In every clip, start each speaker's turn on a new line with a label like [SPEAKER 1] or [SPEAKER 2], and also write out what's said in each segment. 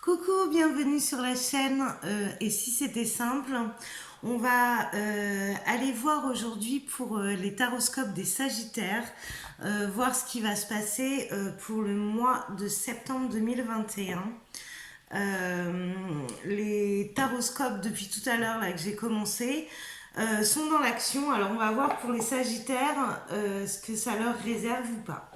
[SPEAKER 1] Coucou, bienvenue sur la chaîne. Et si c'était simple, on va aller voir aujourd'hui pour les taroscopes des Sagittaires, voir ce qui va se passer pour le mois de septembre 2021. Les taroscopes depuis tout à l'heure là que j'ai commencé sont dans l'action. Alors on va voir pour les Sagittaires ce que ça leur réserve ou pas.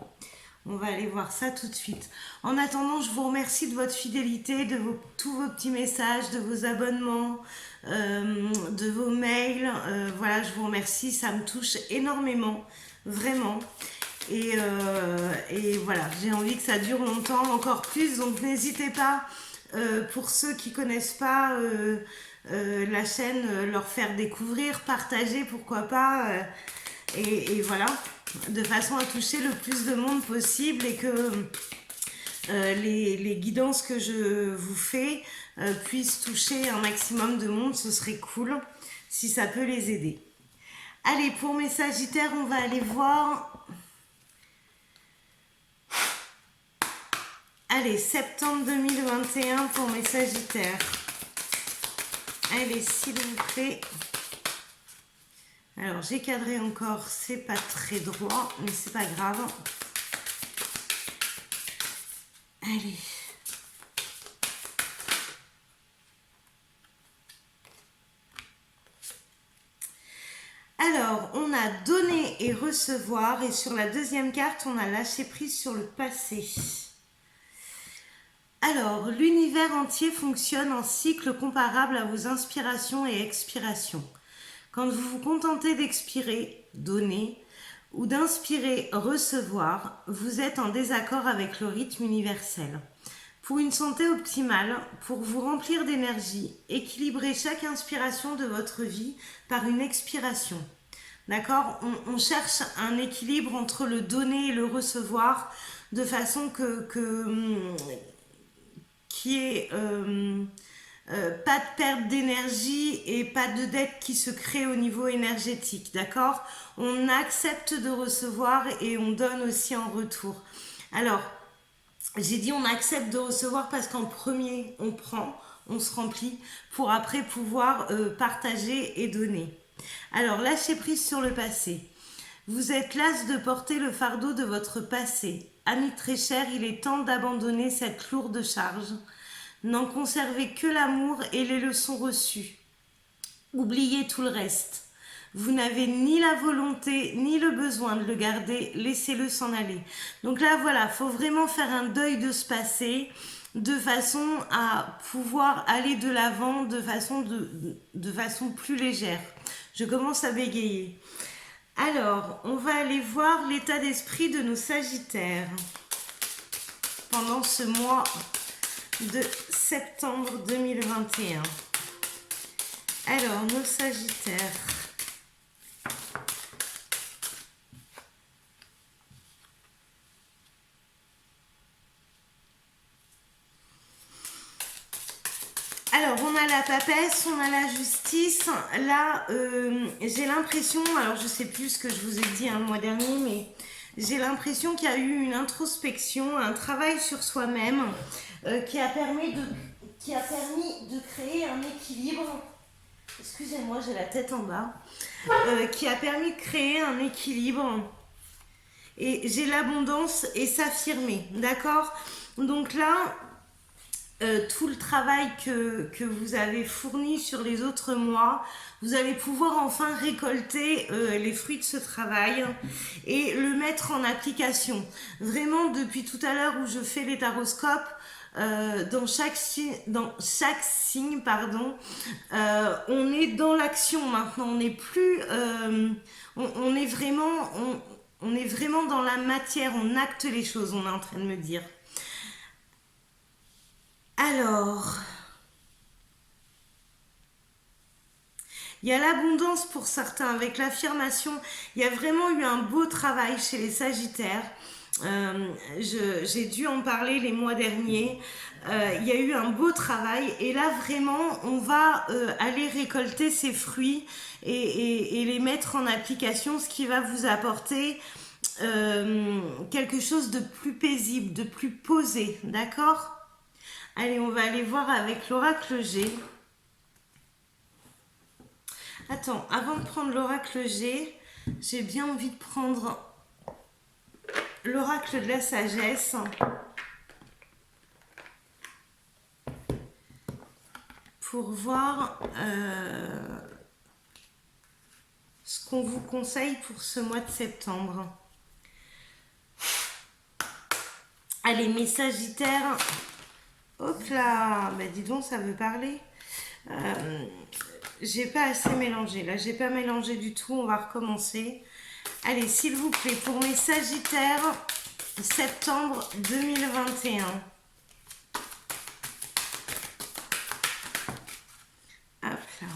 [SPEAKER 1] On va aller voir ça tout de suite. En attendant, je vous remercie de votre fidélité, de tous vos petits messages, de vos abonnements, de vos mails. Voilà, je vous remercie, ça me touche énormément, vraiment. Et voilà, j'ai envie que ça dure longtemps, encore plus. Donc n'hésitez pas, pour ceux qui ne connaissent pas la chaîne, leur faire découvrir, partager, pourquoi pas. Et voilà, de façon à toucher le plus de monde possible et que les guidances que je vous fais puissent toucher un maximum de monde. Ce serait cool si ça peut les aider. Allez, pour mes Sagittaires, on va aller voir. Allez, septembre 2021 pour mes Sagittaires. Allez, s'il vous plaît. Alors, j'ai cadré encore, c'est pas très droit, mais c'est pas grave. Allez. Alors, on a donner et recevoir, et sur la deuxième carte, on a lâché prise sur le passé. Alors, l'univers entier fonctionne en cycle comparable à vos inspirations et expirations. Quand vous vous contentez d'expirer, donner, ou d'inspirer, recevoir, vous êtes en désaccord avec le rythme universel. Pour une santé optimale, pour vous remplir d'énergie, équilibrez chaque inspiration de votre vie par une expiration. D'accord ? On cherche un équilibre entre le donner et le recevoir, de façon qui est... pas de perte d'énergie et pas de dette qui se crée au niveau énergétique, d'accord? On accepte de recevoir et on donne aussi en retour. Alors, j'ai dit on accepte de recevoir parce qu'en premier, on prend, on se remplit pour après pouvoir partager et donner. Alors, lâchez prise sur le passé. Vous êtes las de porter le fardeau de votre passé. Ami très cher, il est temps d'abandonner cette lourde charge. N'en conservez que l'amour et les leçons reçues. Oubliez tout le reste. Vous n'avez ni la volonté ni le besoin de le garder, laissez-le s'en aller. Donc là, voilà, il faut vraiment faire un deuil de ce passé, de façon à pouvoir aller de l'avant de façon plus légère. Je commence à bégayer. Alors, on va aller voir l'état d'esprit de nos Sagittaires pendant ce mois de septembre 2021. Alors, nos Sagittaires. Alors, on a la papesse, on a la justice. Là, j'ai l'impression, alors je sais plus ce que je vous ai dit le mois dernier, mais j'ai l'impression qu'il y a eu une introspection, un travail sur soi-même qui a permis de créer un équilibre. Excusez-moi, j'ai la tête en bas. Qui a permis de créer un équilibre. Et j'ai l'abondance et s'affirmer, d'accord? Donc là, tout le travail que vous avez fourni sur les autres mois, vous allez pouvoir enfin récolter les fruits de ce travail et le mettre en application. Vraiment, depuis tout à l'heure où je fais les taroscopes, dans chaque signe, on est dans l'action maintenant. On n'est plus, on est vraiment dans la matière. On acte les choses. On est en train de me dire. Alors, il y a l'abondance pour certains avec l'affirmation. Il y a vraiment eu un beau travail chez les Sagittaires. J'ai dû en parler les mois derniers. Il y a eu un beau travail et là vraiment on va aller récolter ces fruits et les mettre en application, ce qui va vous apporter quelque chose de plus paisible, de plus posé, d'accord? Allez, on va aller voir avec l'oracle G. Attends, avant de prendre l'oracle G, j'ai bien envie de prendre l'oracle de la sagesse. Pour voir ce qu'on vous conseille pour ce mois de septembre. Allez, mes sagittaires. Hop là, bah dis donc, ça veut parler. J'ai pas assez mélangé. Là, j'ai pas mélangé du tout. On va recommencer. Allez, s'il vous plaît, pour mes sagittaires, septembre 2021. Hop là.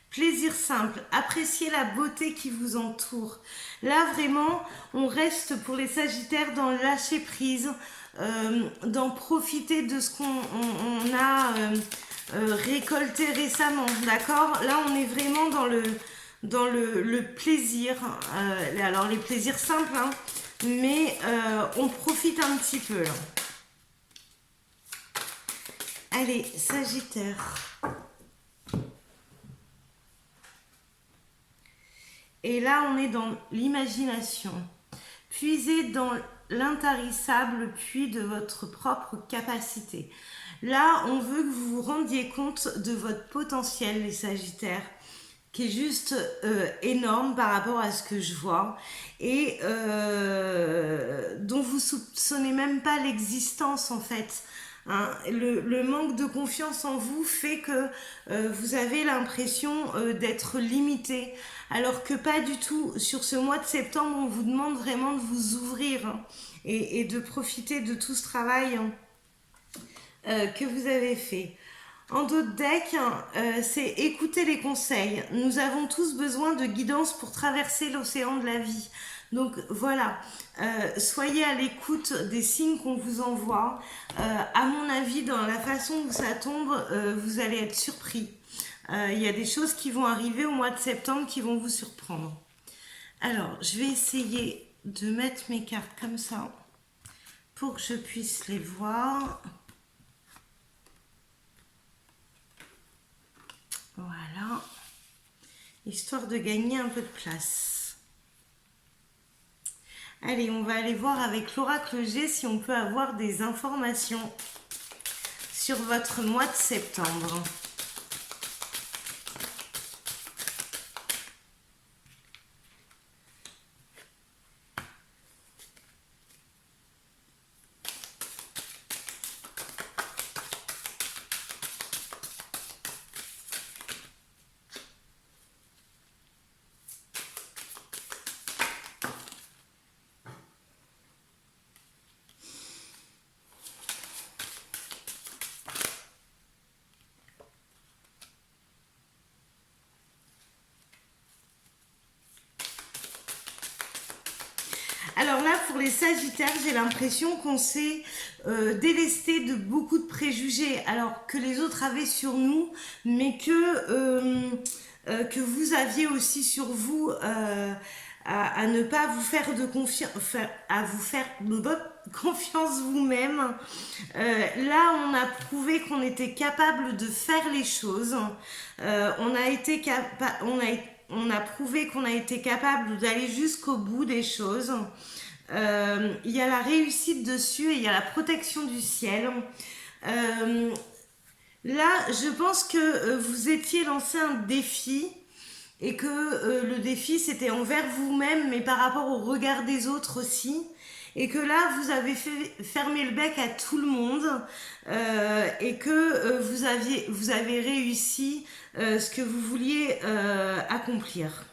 [SPEAKER 1] Plaisir simple, appréciez la beauté qui vous entoure. Là, vraiment, on reste pour les sagittaires dans le lâcher prise, d'en profiter de ce qu'on a récolté récemment, d'accord? Là, on est vraiment dans le plaisir, alors les plaisirs simples, hein, mais on profite un petit peu. Là. Allez, Sagittaire. Et là, on est dans l'imagination. Puisez dans l'intarissable puits de votre propre capacité. Là, on veut que vous vous rendiez compte de votre potentiel, les Sagittaires, qui est juste énorme par rapport à ce que je vois et dont vous soupçonnez même pas l'existence en fait. Hein, le manque de confiance en vous fait que vous avez l'impression d'être limité, alors que pas du tout. Sur ce mois de septembre, on vous demande vraiment de vous ouvrir hein, et de profiter de tout ce travail que vous avez fait. En d'autres decks, c'est écouter les conseils. Nous avons tous besoin de guidance pour traverser l'océan de la vie. Donc voilà, soyez à l'écoute des signes qu'on vous envoie. À mon avis, dans la façon où ça tombe, vous allez être surpris. Il y a des choses qui vont arriver au mois de septembre qui vont vous surprendre. Alors, je vais essayer de mettre mes cartes comme ça pour que je puisse les voir. Voilà, histoire de gagner un peu de place. Allez, on va aller voir avec l'oracle G si on peut avoir des informations sur votre mois de septembre. Alors là, pour les Sagittaires, j'ai l'impression qu'on s'est délesté de beaucoup de préjugés, alors que les autres avaient sur nous, mais que vous aviez aussi sur vous à ne pas vous faire de confiance, à vous faire confiance vous-même. Là, on a prouvé qu'on était capable de faire les choses. On a prouvé qu'on a été capable d'aller jusqu'au bout des choses. Il y a la réussite dessus et il y a la protection du ciel. Là, je pense que vous étiez lancé un défi et que le défi c'était envers vous-même mais par rapport au regard des autres aussi. Et que là, vous avez fermé le bec à tout le monde et que vous avez réussi ce que vous vouliez accomplir.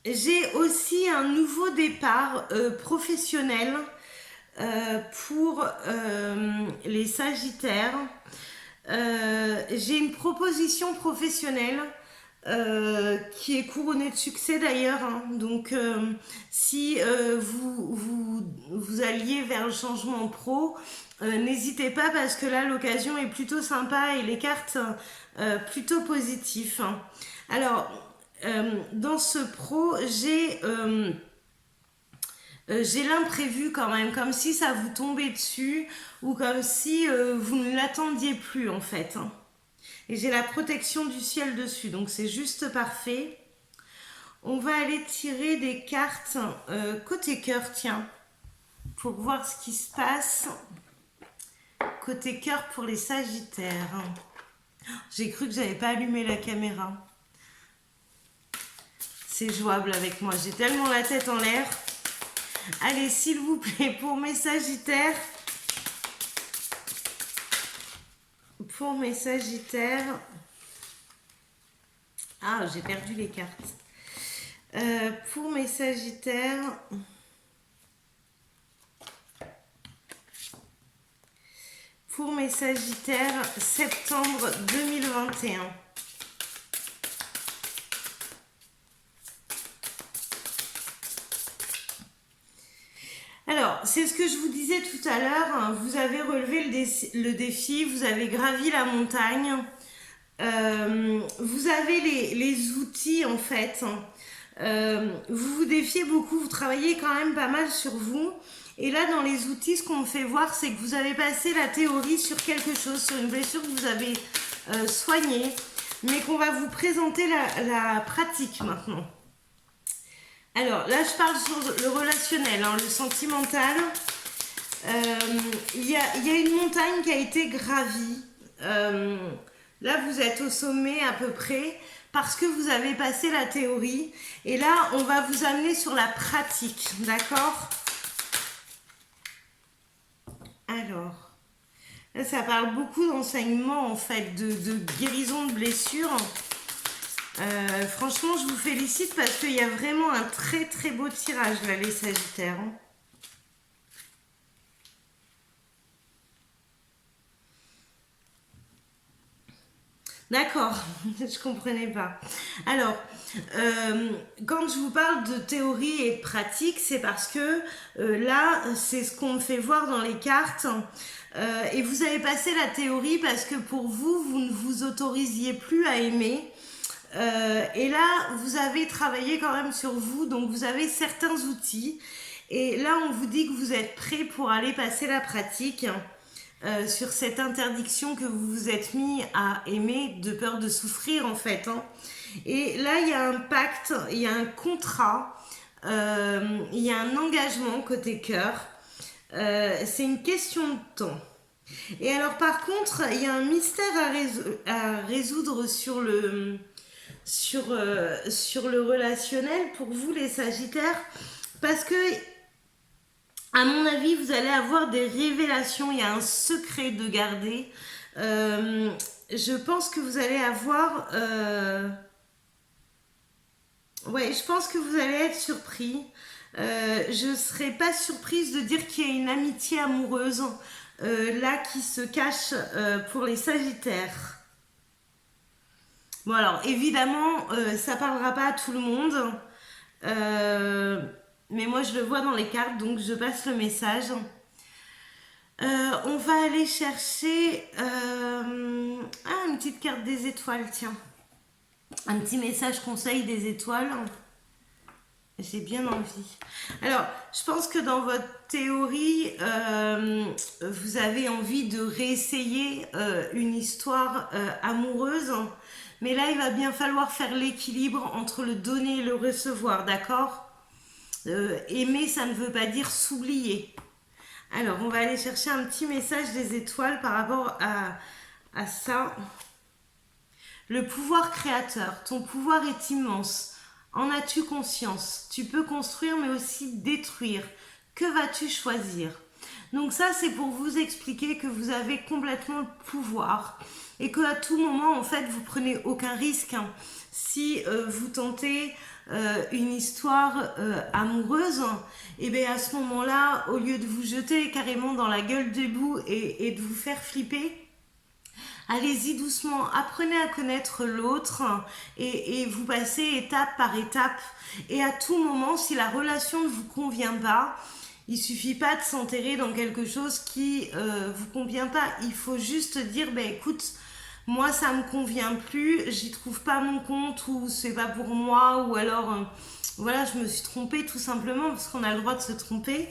[SPEAKER 1] J'ai aussi un nouveau départ professionnel pour les Sagittaires. J'ai une proposition professionnelle qui est couronnée de succès d'ailleurs. Hein. Donc, si vous alliez vers le changement pro, n'hésitez pas parce que là, l'occasion est plutôt sympa et les cartes plutôt positives. Alors, dans ce pro, j'ai l'imprévu quand même, comme si ça vous tombait dessus ou comme si vous ne l'attendiez plus en fait. Hein. Et j'ai la protection du ciel dessus, donc c'est juste parfait. On va aller tirer des cartes côté cœur, tiens, pour voir ce qui se passe. Côté cœur pour les Sagittaires. J'ai cru que j'avais pas allumé la caméra. C'est jouable avec moi, j'ai tellement la tête en l'air. Allez, s'il vous plaît, pour mes Sagittaires. Pour mes Sagittaires. Ah, j'ai perdu les cartes. Pour mes Sagittaires. Pour mes Sagittaires, septembre 2021. Alors, c'est ce que je vous disais tout à l'heure, vous avez relevé le défi, vous avez gravi la montagne, vous avez les outils en fait, vous vous défiez beaucoup, vous travaillez quand même pas mal sur vous, et là dans les outils, ce qu'on me fait voir, c'est que vous avez passé la théorie sur quelque chose, sur une blessure que vous avez soignée, mais qu'on va vous présenter la pratique maintenant. Alors, là, je parle sur le relationnel, hein, le sentimental. Il y a une montagne qui a été gravie. Là, vous êtes au sommet à peu près parce que vous avez passé la théorie. Et là, on va vous amener sur la pratique, d'accord? Alors, là, ça parle beaucoup d'enseignement, en fait, de guérison de blessures. Franchement, je vous félicite parce qu'il y a vraiment un très très beau tirage là, les Sagittaires. Hein. D'accord, je comprenais pas. Alors, quand je vous parle de théorie et de pratique, c'est parce que là, c'est ce qu'on me fait voir dans les cartes. Et vous avez passé la théorie parce que pour vous, vous ne vous autorisiez plus à aimer. Et là, vous avez travaillé quand même sur vous, donc vous avez certains outils. Et là, on vous dit que vous êtes prêt pour aller passer la pratique sur cette interdiction que vous vous êtes mis à aimer de peur de souffrir en fait. Hein. Et là, il y a un pacte, il y a un contrat, il y a un engagement côté cœur. C'est une question de temps. Et alors par contre, il y a un mystère à résoudre sur le relationnel pour vous les Sagittaires parce que à mon avis vous allez avoir des révélations, il y a un secret de garder, je pense que vous allez avoir ouais, je pense que vous allez être surpris, je ne serais pas surprise de dire qu'il y a une amitié amoureuse là qui se cache pour les Sagittaires. Bon alors évidemment ça parlera pas à tout le monde mais moi je le vois dans les cartes donc je passe le message. On va aller chercher une petite carte des étoiles, tiens, un petit message conseil des étoiles, j'ai bien envie. Alors je pense que dans votre théorie vous avez envie de réessayer une histoire amoureuse. Mais là, il va bien falloir faire l'équilibre entre le donner et le recevoir, d'accord? Aimer, ça ne veut pas dire s'oublier. Alors, on va aller chercher un petit message des étoiles par rapport à ça. Le pouvoir créateur, ton pouvoir est immense. En as-tu conscience? Tu peux construire, mais aussi détruire. Que vas-tu choisir? Donc ça, c'est pour vous expliquer que vous avez complètement le pouvoir et qu'à tout moment, en fait, vous prenez aucun risque. Hein. Si vous tentez une histoire amoureuse, et bien à ce moment-là, au lieu de vous jeter carrément dans la gueule du loup et de vous faire flipper, allez-y doucement, apprenez à connaître l'autre et vous passez étape par étape. Et à tout moment, si la relation ne vous convient pas, il suffit pas de s'enterrer dans quelque chose qui vous convient pas. Il faut juste dire, ben écoute, moi ça me convient plus, j'y trouve pas mon compte ou c'est pas pour moi ou alors voilà je me suis trompée tout simplement parce qu'on a le droit de se tromper.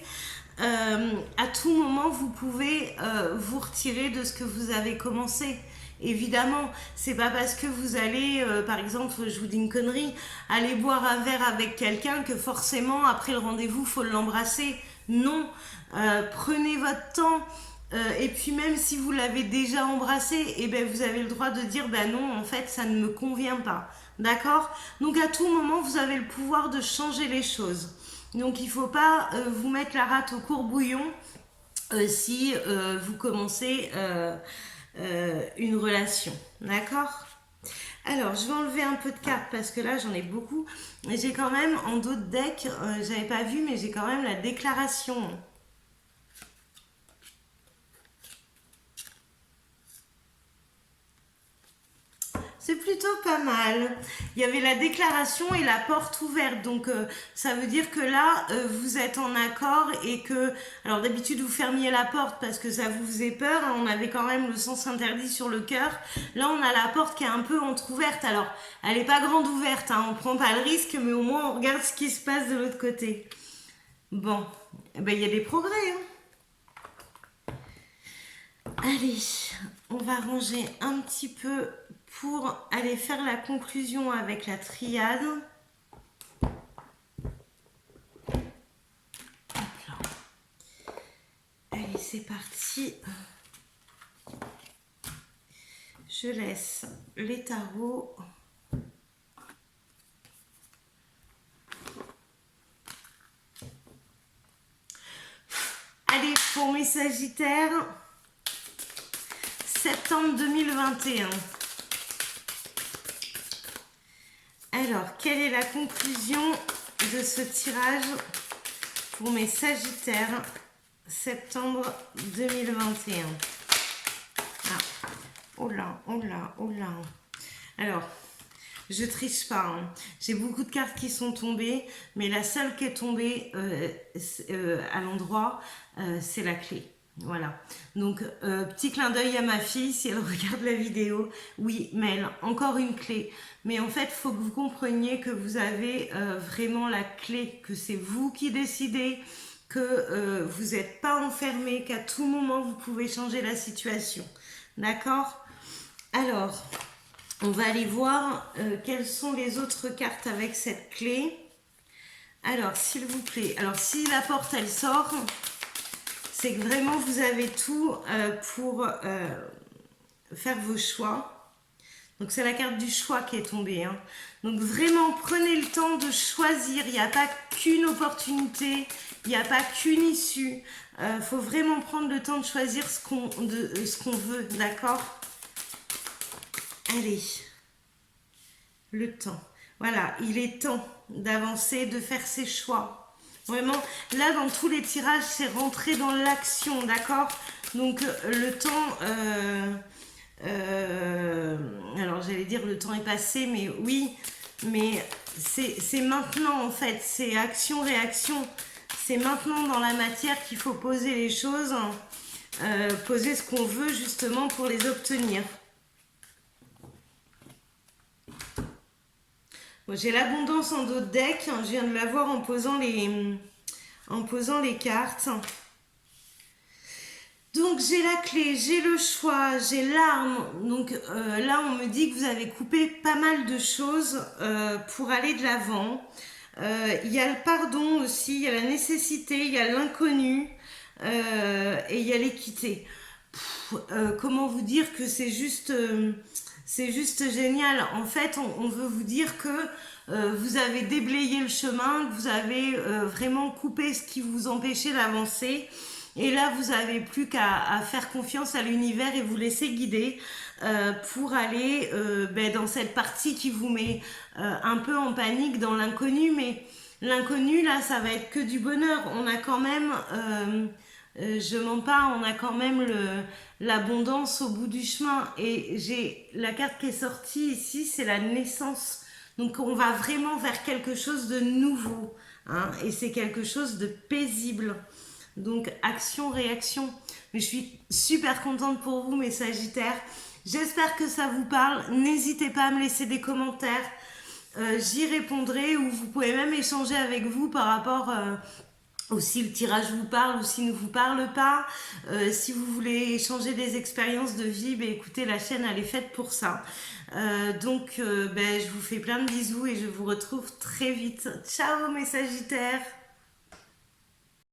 [SPEAKER 1] À tout moment vous pouvez vous retirer de ce que vous avez commencé. Évidemment, c'est pas parce que vous allez, par exemple, je vous dis une connerie, aller boire un verre avec quelqu'un que forcément après le rendez-vous faut l'embrasser. Non, prenez votre temps. Et puis même si vous l'avez déjà embrassé, eh ben vous avez le droit de dire ben non, en fait ça ne me convient pas. D'accord? Donc à tout moment vous avez le pouvoir de changer les choses. Donc il ne faut pas vous mettre la rate au courbouillon si vous commencez une relation. D'accord? Alors, je vais enlever un peu de cartes parce que là, j'en ai beaucoup. J'ai quand même, en dos de deck, j'avais pas vu, mais j'ai quand même la déclaration. C'est plutôt pas mal. Il y avait la déclaration et la porte ouverte. Donc, ça veut dire que là, vous êtes en accord et que... Alors, d'habitude, vous fermiez la porte parce que ça vous faisait peur. On avait quand même le sens interdit sur le cœur. Là, on a la porte qui est un peu entrouverte. Alors, elle n'est pas grande ouverte. Hein. On ne prend pas le risque, mais au moins, on regarde ce qui se passe de l'autre côté. Bon, eh ben, il y a des progrès. Hein. Allez, on va ranger un petit peu pour aller faire la conclusion avec la triade. Allez, c'est parti. Je laisse les tarots. Allez, pour mes Sagittaires, septembre 2021. Alors, quelle est la conclusion de ce tirage pour mes Sagittaires, septembre 2021? Ah, oh là, oh là, oh là. Alors, je triche pas. Hein. J'ai beaucoup de cartes qui sont tombées, mais la seule qui est tombée à l'endroit, c'est la clé. Voilà. Donc, petit clin d'œil à ma fille, si elle regarde la vidéo. Oui, Mel, encore une clé. Mais en fait, il faut que vous compreniez que vous avez vraiment la clé, que c'est vous qui décidez, que vous n'êtes pas enfermé, qu'à tout moment, vous pouvez changer la situation. D'accord? Alors, on va aller voir quelles sont les autres cartes avec cette clé. Alors, s'il vous plaît, alors si la porte, elle sort... c'est que vraiment vous avez tout pour faire vos choix. Donc c'est la carte du choix qui est tombée. Hein. Donc vraiment prenez le temps de choisir. Il n'y a pas qu'une opportunité, il n'y a pas qu'une issue. Faut vraiment prendre le temps de choisir ce qu'on veut, d'accord? Allez, le temps. Voilà, il est temps d'avancer, de faire ses choix. Vraiment, là, dans tous les tirages, c'est rentrer dans l'action, d'accord? Donc, le temps... alors, j'allais dire le temps est passé, mais oui, mais c'est maintenant, en fait. C'est action-réaction. C'est maintenant dans la matière qu'il faut poser les choses, poser ce qu'on veut, justement, pour les obtenir. Bon, j'ai l'abondance en dos de deck, je viens de l'avoir en posant les cartes. Donc j'ai la clé, j'ai le choix, j'ai l'arme. Donc là on me dit que vous avez coupé pas mal de choses pour aller de l'avant. Il y a le pardon aussi, il y a la nécessité, il y a l'inconnu et il y a l'équité. Comment vous dire que c'est juste génial. En fait, on veut vous dire que vous avez déblayé le chemin, que vous avez vraiment coupé ce qui vous empêchait d'avancer. Et là, vous n'avez plus qu'à faire confiance à l'univers et vous laisser guider pour aller dans cette partie qui vous met un peu en panique dans l'inconnu. Mais l'inconnu, là, ça va être que du bonheur. On a quand même... je mens pas, on a quand même l'abondance au bout du chemin. Et j'ai la carte qui est sortie ici, c'est la naissance. Donc on va vraiment vers quelque chose de nouveau. Hein, et c'est quelque chose de paisible. Donc action-réaction. Mais je suis super contente pour vous, mes Sagittaires. J'espère que ça vous parle. N'hésitez pas à me laisser des commentaires. J'y répondrai ou vous pouvez même échanger avec vous par rapport ou si le tirage vous parle ou s'il ne vous parle pas. Si vous voulez échanger des expériences de vie, ben écoutez, la chaîne elle est faite pour ça. Donc ben, je vous fais plein de bisous et je vous retrouve très vite. Ciao mes Sagittaires!